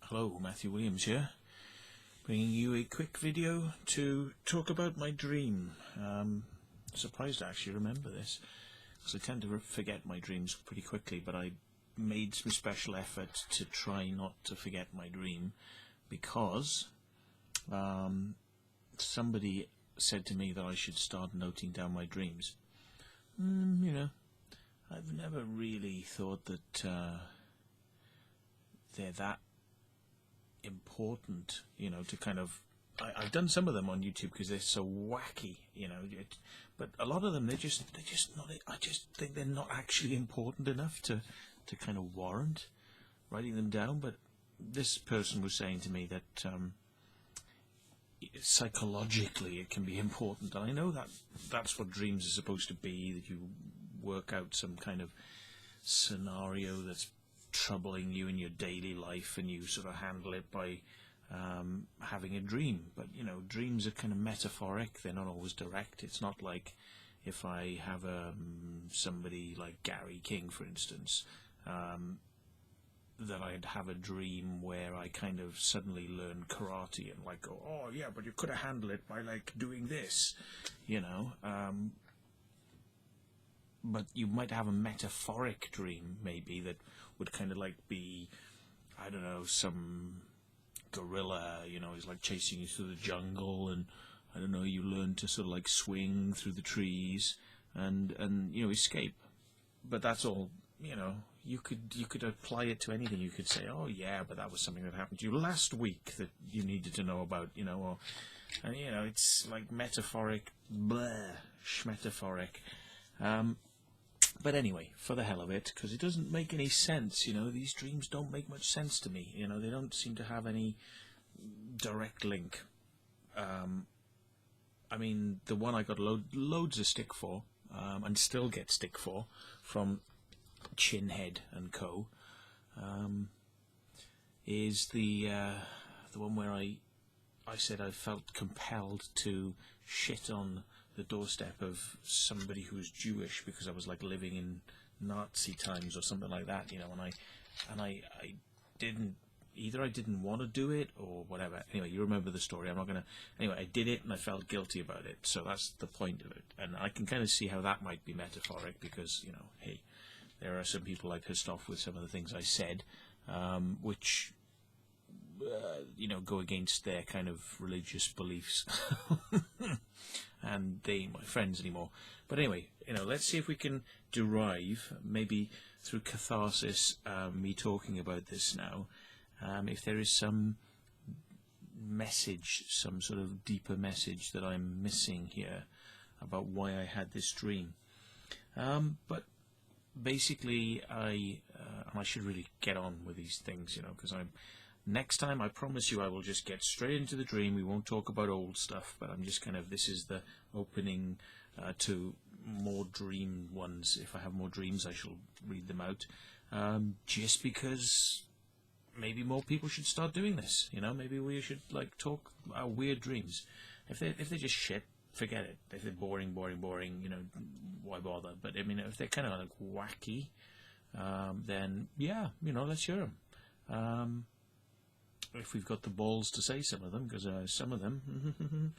Hello, Matthew Williams here, bringing you a quick video to talk about my dream. Surprised I actually remember this, because I tend to forget my dreams pretty quickly, but I made some special effort to try not to forget my dream, because somebody said to me that I should start noting down my dreams. I've never really thought that they're that important, to kind of... I've done some of them on YouTube because they're so wacky, but a lot of them, they're just not... I just think they're not actually important enough to kind of warrant writing them down. But this person was saying to me that psychologically it can be important, and I know that that's what dreams are supposed to be, that you work out some kind of scenario that's troubling you in your daily life, and you sort of handle it by having a dream. But dreams are kind of metaphoric, they're not always direct. It's not like if I have somebody like Gary King, for instance, that I'd have a dream where I kind of suddenly learn karate and like go, oh yeah, but you could have handled it by like doing this, but you might have a metaphoric dream maybe that would kind of like be, I don't know, some gorilla, he's like chasing you through the jungle, and I don't know, you learn to sort of like swing through the trees and escape. But that's all, you could apply it to anything. You could say, oh yeah, but that was something that happened to you last week that you needed to know about, it's like metaphoric, schmetaphoric. But anyway, for the hell of it, because it doesn't make any sense, these dreams don't make much sense to me, they don't seem to have any direct link. I mean, the one I got loads of stick for, and still get stick for, from Chinhead and Co., is the one where I said I felt compelled to shit on the doorstep of somebody who was Jewish because I was like living in Nazi times or something like that, and I didn't, either I didn't want to do it or whatever. Anyway, you remember the story. I'm not gonna. Anyway, I did it and I felt guilty about it. So that's the point of it, and I can kind of see how that might be metaphoric because hey, there are some people I pissed off with some of the things I said, which go against their kind of religious beliefs. And they ain't my friends anymore. But anyway, let's see if we can derive, maybe through catharsis, me talking about this now, if there is some message, some sort of deeper message that I'm missing here about why I had this dream. But basically, and I should really get on with these things, because next time, I promise you, I will just get straight into the dream. We won't talk about old stuff, but I'm just this is the opening to more dream ones. If I have more dreams, I shall read them out. Just because maybe more people should start doing this. Maybe we should like talk our weird dreams. If they're just shit, forget it. If they're boring, why bother? But I mean, if they're kind of like wacky, then yeah, let's hear them. If we've got the balls to say some of them, because some of them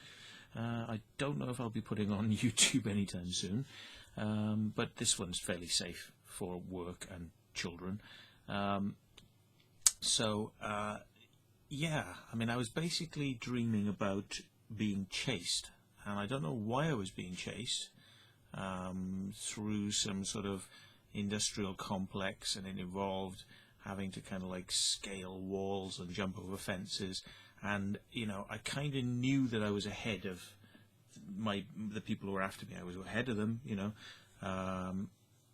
I don't know if I'll be putting on YouTube anytime soon, but this one's fairly safe for work and children. Yeah, I mean, I was basically dreaming about being chased, and I don't know why I was being chased, through some sort of industrial complex, and it involved having to kind of like scale walls and jump over fences, and I kind of knew that I was ahead of the people who were after me. I was ahead of them,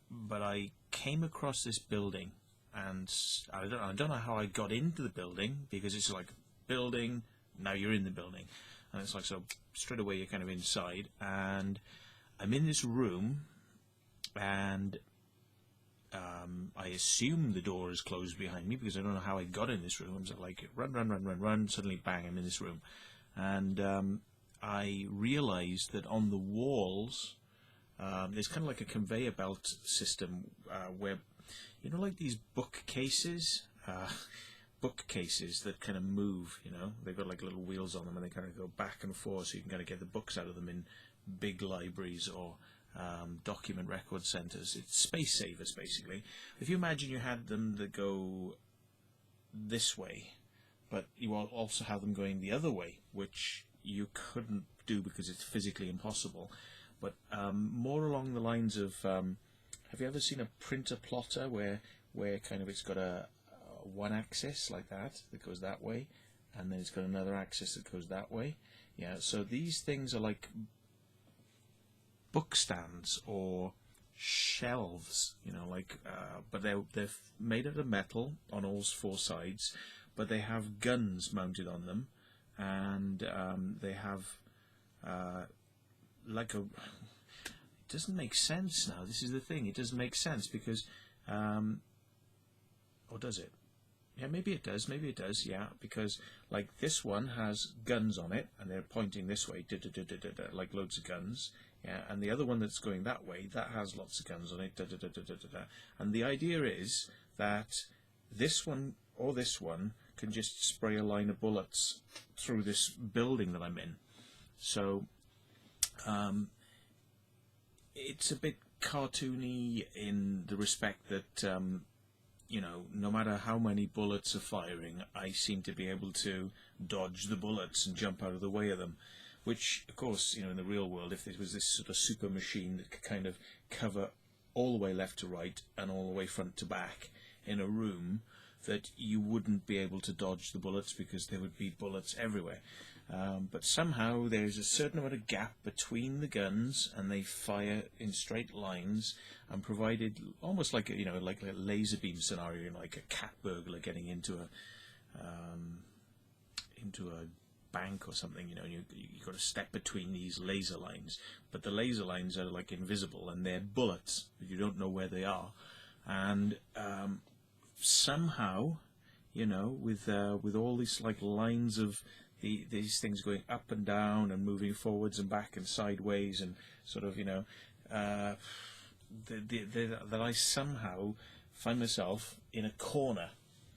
but I came across this building, and I don't know how I got into the building, because it's like building, now you're in the building, and it's like, so straight away you're kind of inside, and I'm in this room, and I assume the door is closed behind me, because I don't know how I got in this room. So like, run, suddenly bang, I'm in this room. And I realized that on the walls, there's kind of like a conveyor belt system, where, like these bookcases, bookcases that kind of move, you know. They've got like little wheels on them and they kind of go back and forth, so you can kind of get the books out of them in big libraries or document record centers. It's space savers, basically. If you imagine you had them that go this way, but you also have them going the other way, which you couldn't do because it's physically impossible. But more along the lines of, have you ever seen a printer plotter where kind of it's got a one axis like that goes that way, and then it's got another axis that goes that way? Yeah, so these things are like book stands or shelves, you know, like, but they're made out of metal on all four sides, but they have guns mounted on them, and they have like a. It doesn't make sense now. This is the thing. It doesn't make sense because, or does it? Yeah, maybe it does. Maybe it does. Yeah, because like this one has guns on it, and they're pointing this way, like loads of guns. Yeah, and the other one that's going that way, that has lots of guns on it. And the idea is that this one or this one can just spray a line of bullets through this building that I'm in. So it's a bit cartoony in the respect that, you know, no matter how many bullets are firing, I seem to be able to dodge the bullets and jump out of the way of them. Which, of course, you know, in the real world, if there was this sort of super machine that could kind of cover all the way left to right and all the way front to back in a room, that you wouldn't be able to dodge the bullets because there would be bullets everywhere. But somehow there's a certain amount of gap between the guns, and they fire in straight lines, and provided almost like a, you know, like a laser beam scenario, like a cat burglar getting into a bank or something. You know, you've got to step between these laser lines, but the laser lines are like invisible, and they're bullets. You don't know where they are, and somehow, you know, with all these like lines of these things going up and down and moving forwards and back and sideways and sort of, you know, that I somehow find myself in a corner.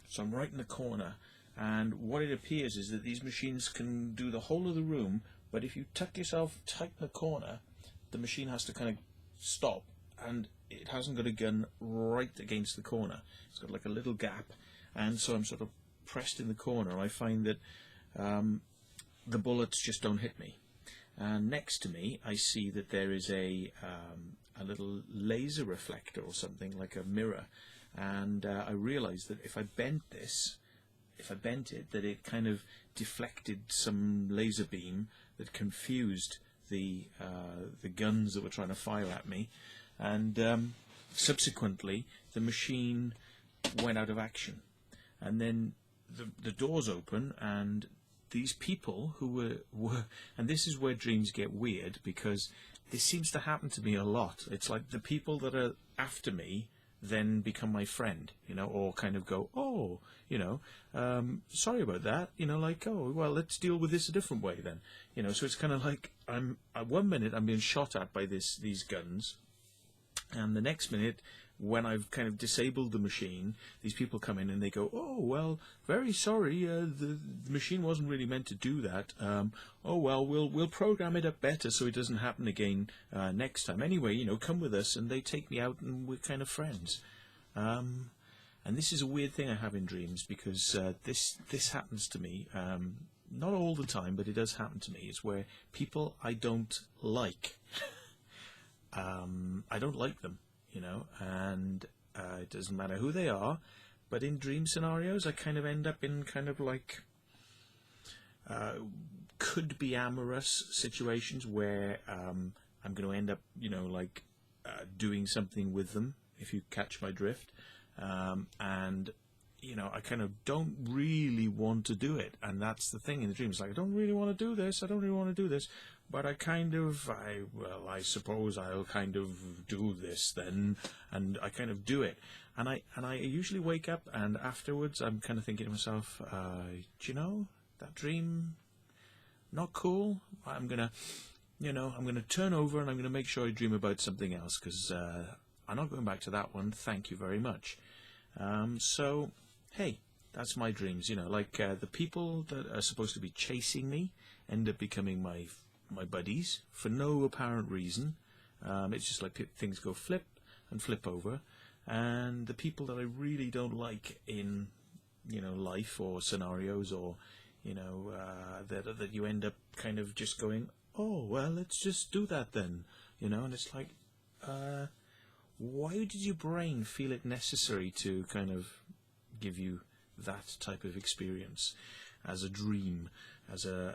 So I'm right in the corner, and what it appears is that these machines can do the whole of the room, but if you tuck yourself tight in the corner, the machine has to kind of stop, and it hasn't got a gun right against the corner. It's got like a little gap, and so I'm sort of pressed in the corner. I find that the bullets just don't hit me. And next to me, I see that there is a little laser reflector or something, like a mirror. And I realised that if I bent it, that it kind of deflected some laser beam that confused the guns that were trying to fire at me. And subsequently, the machine went out of action. And then the doors open, and these people who were, and this is where dreams get weird, because this seems to happen to me a lot. It's like the people that are after me then become my friend, you know, or kind of go, oh, you know, sorry about that, you know, like, oh, well, let's deal with this a different way then, you know. So it's kind of like at 1 minute I'm being shot at by these guns, and the next minute, when I've kind of disabled the machine, these people come in and they go, oh, well, very sorry, the machine wasn't really meant to do that. Oh, well, we'll program it up better so it doesn't happen again next time. Anyway, you know, come with us, and they take me out, and we're kind of friends. And this is a weird thing I have in dreams, because this happens to me, not all the time, but it does happen to me. It's where people I don't like, I don't like them. You know, and it doesn't matter who they are, but in dream scenarios I kind of end up in kind of like could be amorous situations where I'm going to end up, you know, like doing something with them, if you catch my drift, and you know, I kind of don't really want to do it, and that's the thing in the dreams. Like, I don't really want to do this. I don't really want to do this. But I suppose I'll kind of do this then, and I kind of do it, and I usually wake up, and afterwards I'm kind of thinking to myself, do you know, that dream, not cool. I'm gonna turn over, and I'm gonna make sure I dream about something else, because I'm not going back to that one. Thank you very much. So hey, That's my dreams, you know, like the people that are supposed to be chasing me end up becoming my buddies for no apparent reason. It's just like things go flip and flip over, and the people that I really don't like in, you know, life or scenarios, or, you know, that you end up kind of just going, oh, well, let's just do that then, you know, and it's like, why did your brain feel it necessary to kind of give you that type of experience as a dream, as a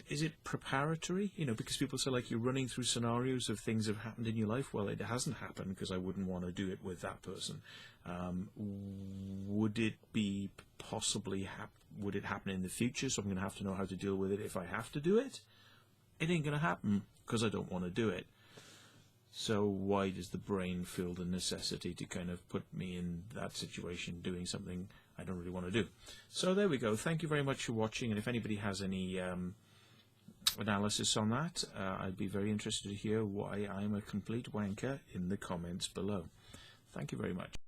is it preparatory? You know, because people say, like, you're running through scenarios of things that have happened in your life. Well, it hasn't happened because I wouldn't want to do it with that person. Would it be possibly would it happen in the future? So I'm going to have to know how to deal with it if I have to do it. It ain't going to happen because I don't want to do it. So why does the brain feel the necessity to kind of put me in that situation doing something I don't really want to do? So there we go. Thank you very much for watching. And if anybody has any analysis on that, I'd be very interested to hear why I'm a complete wanker in the comments below. Thank you very much.